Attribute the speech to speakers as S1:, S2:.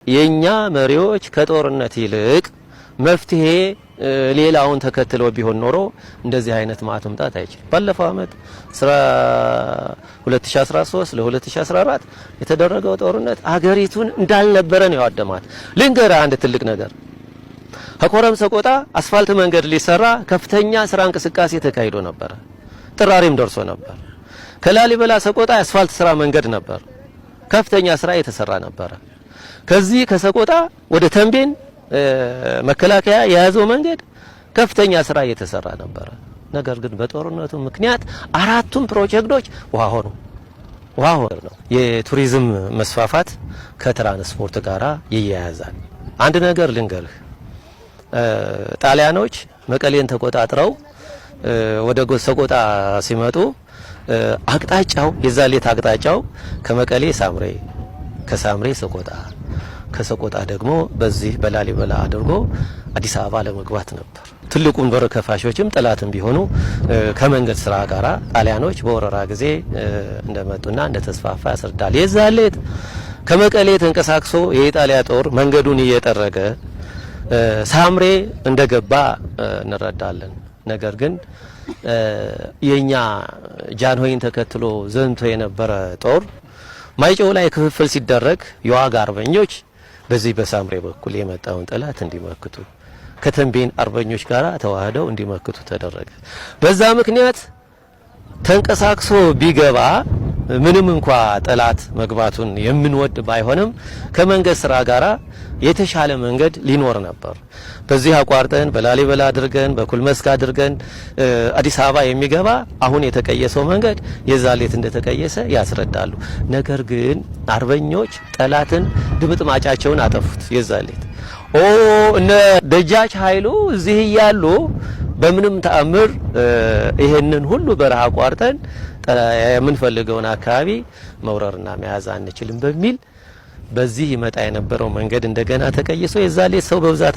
S1: የኛ መሪዎች ከጦርነት ይልቅ መፍትሄ ሌላውን ተከትለው ቢሆን ኖሮ እንደዚህ አይነት ማጥምጣት አይችልም። ባለፈው አመት 2013 ለ2014 የተደረገው ጦርነት አገሪቱን እንዳልነበረ ነው ያወደማት። ልንገር አንድ ትልቅ ነገር፣ ከኮረም ሰቆጣ አስፋልት መንገድ ሊሰራ ከፍተኛ ስራ እንቅስቃሴ ተካሂዶ ነበር። ጥራሪም ደርሶ ነበር። ከላሊበላ ሰቆጣ አስፋልት ስራ መንገድ ነበር። ከፍተኛ ስራ የተሰራ ነበር። ከዚህ ከሰቆጣ ወደ ተንቤን መከላከያ የያዘው መንገድ ከፍተኛ ስራ እየተሰራ ነበር። ነገር ግን በጦርነቱ ምክንያት አራቱም ፕሮጀክቶች ውሃ ሆኑ ነው። የቱሪዝም መስፋፋት ከትራንስፖርት ጋራ ይያያዛል። አንድ ነገር ልንገርህ፣ ጣሊያኖች መቀሌን ተቆጣጥረው ወደ ሰቆጣ ሲመጡ አቅጣጫው የዛሌት አቅጣጫው ከመቀሌ ሳምሬ፣ ከሳምሬ ሰቆጣ፣ ከሰቆጣ ደግሞ በዚህ በላሊበላ አድርጎ አዲስ አበባ ለመግባት ነበር። ትልቁን በር ከፋሾችም ጠላትም ቢሆኑ ከመንገድ ስራ ጋራ ጣሊያኖች በወረራ ጊዜ እንደመጡና እንደተስፋፋ ያስረዳል። የዛሌት ከመቀሌ ተንቀሳቅሶ የኢጣሊያ ጦር መንገዱን እየጠረገ ሳምሬ እንደገባ እንረዳለን። ነገር ግን የኛ ጃንሆይን ተከትሎ ዘንቶ የነበረ ጦር ማይጨው ላይ ክፍፍል ሲደረግ የዋጋ አርበኞች በዚህ በሳምሬ በኩል የመጣውን ጠላት እንዲመክቱ ከተንቤን አርበኞች ጋራ ተዋህደው እንዲመክቱ ተደረገ። በዛ ምክንያት ተንቀሳቅሶ ቢገባ ምንም እንኳ ጠላት መግባቱን የምንወድ ባይሆንም ከመንገድ ስራ ጋራ የተሻለ መንገድ ሊኖር ነበር። በዚህ አቋርጠን በላሊበላ አድርገን በኩልመስክ አድርገን አዲስ አበባ የሚገባ አሁን የተቀየሰው መንገድ የዛሌት እንደተቀየሰ ያስረዳሉ። ነገር ግን አርበኞች ጠላትን ድምጥማጫቸውን አጠፉት። የዛሌት እነ ደጃች ኃይሉ እዚህ ያሉ በምንም ተአምር ይሄንን ሁሉ በረሃ አቋርጠን የምንፈልገውን አካባቢ መውረርና መያዝ አንችልም በሚል በዚህ ይመጣ የነበረው መንገድ እንደገና ተቀይሶ የዛሌት ሰው በብዛት